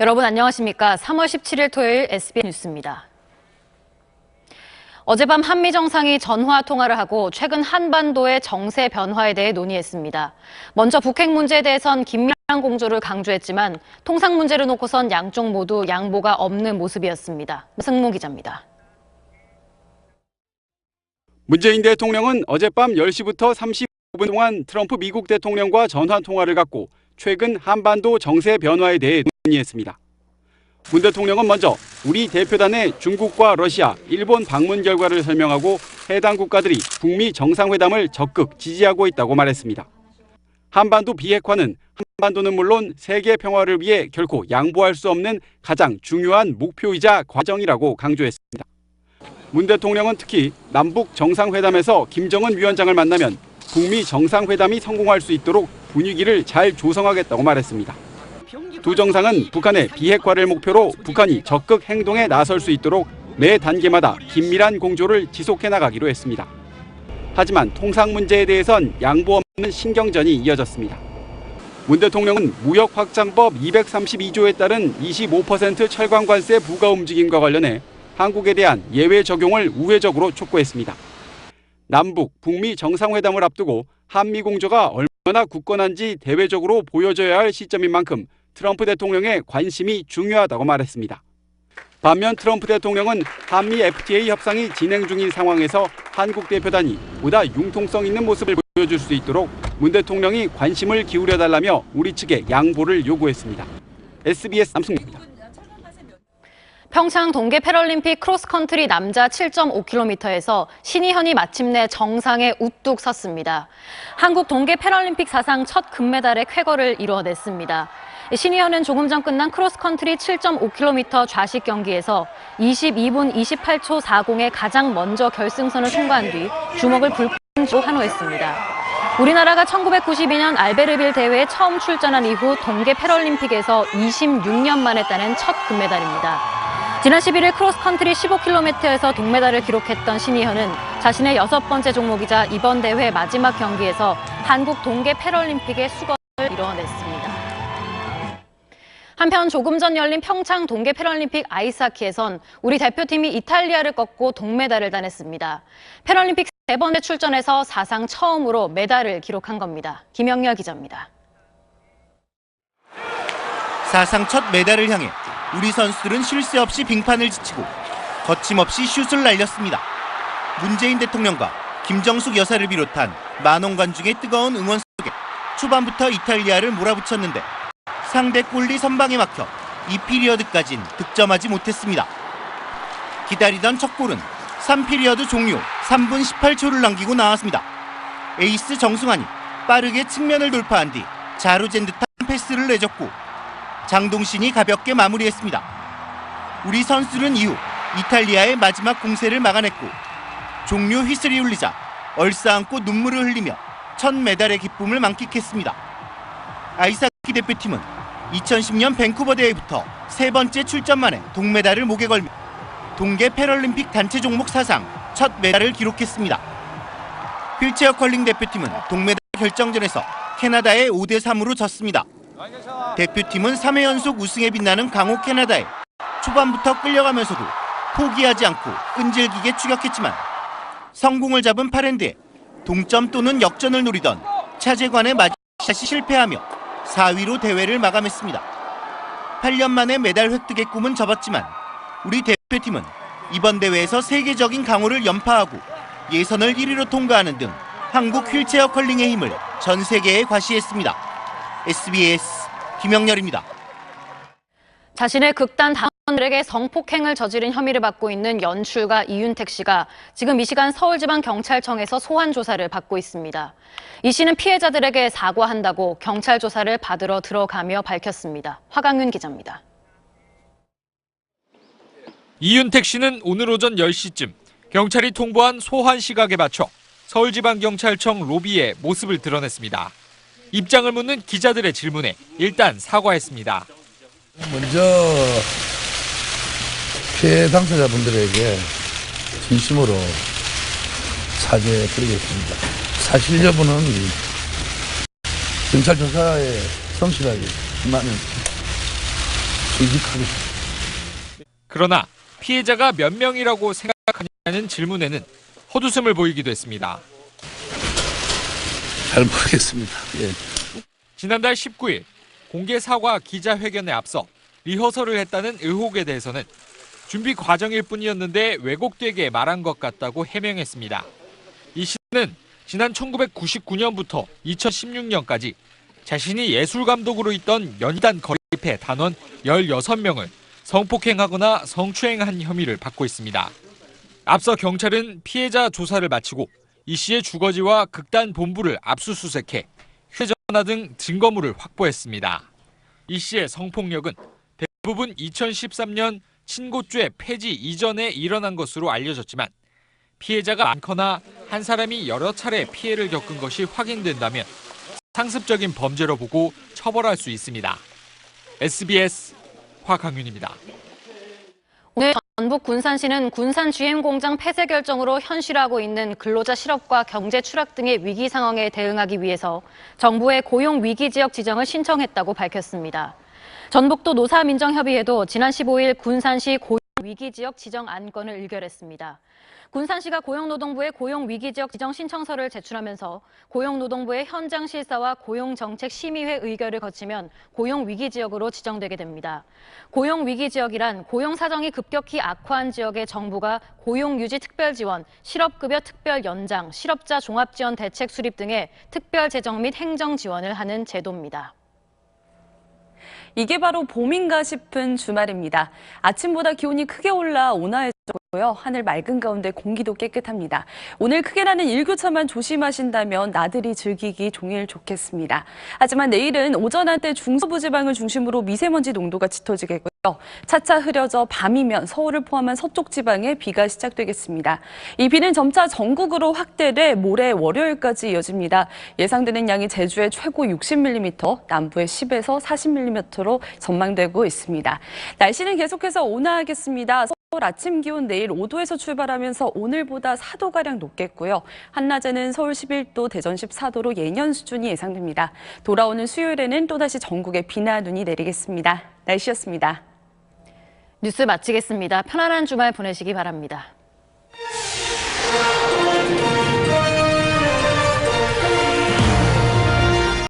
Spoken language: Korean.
여러분 안녕하십니까? 3월 17일 토요일 SBS 뉴스입니다. 어젯밤 한미 정상이 전화 통화를 하고 최근 한반도의 정세 변화에 대해 논의했습니다. 먼저 북핵 문제에 대해선 긴밀한 공조를 강조했지만 통상 문제를 놓고선 양쪽 모두 양보가 없는 모습이었습니다. 승무 기자입니다. 문재인 대통령은 어젯밤 10시부터 35분 동안 트럼프 미국 대통령과 전화 통화를 갖고 최근 한반도 정세 변화에 대해 논의했습니다. 문 대통령은 먼저 우리 대표단의 중국과 러시아, 일본 방문 결과를 설명하고 해당 국가들이 북미 정상회담을 적극 지지하고 있다고 말했습니다. 한반도 비핵화는 한반도는 물론 세계 평화를 위해 결코 양보할 수 없는 가장 중요한 목표이자 과정이라고 강조했습니다. 문 대통령은 특히 남북 정상회담에서 김정은 위원장을 만나면 북미 정상회담이 성공할 수 있도록 분위기를 잘 조성하겠다고 말했습니다. 두 정상은 북한의 비핵화를 목표로 북한이 적극 행동에 나설 수 있도록 매 단계마다 긴밀한 공조를 지속해 나가기로 했습니다. 하지만 통상 문제에 대해선 양보 없는 신경전이 이어졌습니다. 문 대통령은 무역확장법 232조에 따른 25% 철강관세 부과 움직임과 관련해 한국에 대한 예외 적용을 우회적으로 촉구했습니다. 남북, 북미 정상회담을 앞두고 한미 공조가 얼마나 굳건한지 대외적으로 보여줘야 할 시점인 만큼 트럼프 대통령의 관심이 중요하다고 말했습니다. 반면 트럼프 대통령은 한미 FTA 협상이 진행 중인 상황에서 한국 대표단이 보다 융통성 있는 모습을 보여줄 수 있도록 문 대통령이 관심을 기울여달라며 우리 측에 양보를 요구했습니다. SBS 남승입니다. 평창 동계 패럴림픽 크로스컨트리 남자 7.5km에서 신희현이 마침내 정상에 우뚝 섰습니다. 한국 동계 패럴림픽 사상 첫 금메달의 쾌거를 이뤄냈습니다. 신희현은 조금 전 끝난 크로스컨트리 7.5km 좌식 경기에서 22분 28초 40에 가장 먼저 결승선을 통과한 뒤 주먹을 불끈 환호했습니다. 우리나라가 1992년 알베르빌 대회에 처음 출전한 이후 동계 패럴림픽에서 26년 만에 따낸 첫 금메달입니다. 지난 11일 크로스컨트리 15km에서 동메달을 기록했던 신희현은 자신의 6번째 종목이자 이번 대회 마지막 경기에서 한국 동계 패럴림픽의 수건을 이뤄냈습니다. 한편 조금 전 열린 평창 동계 패럴림픽 아이스하키에선 우리 대표팀이 이탈리아를 꺾고 동메달을 따냈습니다. 패럴림픽 3번째 출전에서 사상 처음으로 메달을 기록한 겁니다. 김영렬 기자입니다. 사상 첫 메달을 향해 우리 선수들은 쉴 새 없이 빙판을 지치고 거침없이 슛을 날렸습니다. 문재인 대통령과 김정숙 여사를 비롯한 만원 관중의 뜨거운 응원 속에 초반부터 이탈리아를 몰아붙였는데 상대 골리 선방에 막혀 2피리어드까진 득점하지 못했습니다. 기다리던 첫 골은 3피리어드 종료 3분 18초를 남기고 나왔습니다. 에이스 정승환이 빠르게 측면을 돌파한 뒤 자루잰 듯한 패스를 내줬고 장동신이 가볍게 마무리했습니다. 우리 선수는 이후 이탈리아의 마지막 공세를 막아냈고 종료 휘슬이 울리자 얼싸안고 눈물을 흘리며 첫 메달의 기쁨을 만끽했습니다. 아이스하키 대표팀은 2010년 밴쿠버 대회부터 3번째 출전 만에 동메달을 목에 걸며 동계 패럴림픽 단체 종목 사상 첫 메달을 기록했습니다. 휠체어 컬링 대표팀은 동메달 결정전에서 캐나다에 5대3으로 졌습니다. 대표팀은 3회 연속 우승에 빛나는 강호 캐나다에 초반부터 끌려가면서도 포기하지 않고 끈질기게 추격했지만 성공을 잡은 파랜드에 동점 또는 역전을 노리던 차재관의 마지막샷이 실패하며 4위로 대회를 마감했습니다. 8년 만에 메달 획득의 꿈은 접었지만 우리 대표팀은 이번 대회에서 세계적인 강호를 연파하고 예선을 1위로 통과하는 등 한국 휠체어 컬링의 힘을 전 세계에 과시했습니다. SBS 김영렬입니다. 자신의 극단 당원들에게 성폭행을 저지른 혐의를 받고 있는 연출가 이윤택 씨가 지금 이 시간 서울지방경찰청에서 소환 조사를 받고 있습니다. 이 씨는 피해자들에게 사과한다고 경찰 조사를 받으러 들어가며 밝혔습니다. 화강윤 기자입니다. 이윤택 씨는 오늘 오전 10시쯤 경찰이 통보한 소환 시각에 맞춰 서울지방경찰청 로비에 모습을 드러냈습니다. 입장을 묻는 기자들의 질문에 일단 사과했습니다. 먼저 피해 당사자분들에게 진심으로 사죄드리겠습니다. 사실 여부는 경찰 조사에 성실하게 임하는 수직하게. 그러나 피해자가 몇 명이라고 생각하냐는 질문에는 헛웃음을 보이기도 했습니다. 잘 모르겠습니다. 예. 지난달 19일 공개 사과 기자회견에 앞서 리허설을 했다는 의혹에 대해서는 준비 과정일 뿐이었는데 왜곡되게 말한 것 같다고 해명했습니다. 이 씨는 지난 1999년부터 2016년까지 자신이 예술감독으로 있던 연희단 거리패 단원 16명을 성폭행하거나 성추행한 혐의를 받고 있습니다. 앞서 경찰은 피해자 조사를 마치고 이 씨의 주거지와 극단 본부를 압수수색해 휴대전화 등 증거물을 확보했습니다. 이 씨의 성폭력은 대부분 2013년 친고죄 폐지 이전에 일어난 것으로 알려졌지만 피해자가 많거나 한 사람이 여러 차례 피해를 겪은 것이 확인된다면 상습적인 범죄로 보고 처벌할 수 있습니다. SBS 화강윤입니다. 오늘 전북 군산시는 군산 GM 공장 폐쇄 결정으로 현실화하고 있는 근로자 실업과 경제 추락 등의 위기 상황에 대응하기 위해서 정부의 고용 위기 지역 지정을 신청했다고 밝혔습니다. 전북도 노사민정협의회도 지난 15일 군산시 고용 위기 지역 지정 안건을 의결했습니다. 군산시가 고용노동부에 고용위기지역 지정 신청서를 제출하면서 고용노동부의 현장 실사와 고용정책심의회 의결을 거치면 고용위기지역으로 지정되게 됩니다. 고용위기지역이란 고용사정이 급격히 악화한 지역에 정부가 고용유지 특별지원, 실업급여 특별연장, 실업자 종합지원 대책 수립 등의 특별재정 및 행정지원을 하는 제도입니다. 이게 바로 봄인가 싶은 주말입니다. 아침보다 기온이 크게 올라 온화해졌고요. 하늘 맑은 가운데 공기도 깨끗합니다. 오늘 크게 나는 일교차만 조심하신다면 나들이 즐기기 종일 좋겠습니다. 하지만 내일은 오전 한때 중서부 지방을 중심으로 미세먼지 농도가 짙어지겠고요. 차차 흐려져 밤이면 서울을 포함한 서쪽 지방에 비가 시작되겠습니다. 이 비는 점차 전국으로 확대돼 모레 월요일까지 이어집니다. 예상되는 양이 제주에 최고 60mm, 남부에 10에서 40mm로 전망되고 있습니다. 날씨는 계속해서 온화하겠습니다. 서울 아침 기온 내일 5도에서 출발하면서 오늘보다 4도가량 높겠고요. 한낮에는 서울 11도, 대전 14도로 예년 수준이 예상됩니다. 돌아오는 수요일에는 또다시 전국에 비나 눈이 내리겠습니다. 날씨였습니다. 뉴스 마치겠습니다. 편안한 주말 보내시기 바랍니다.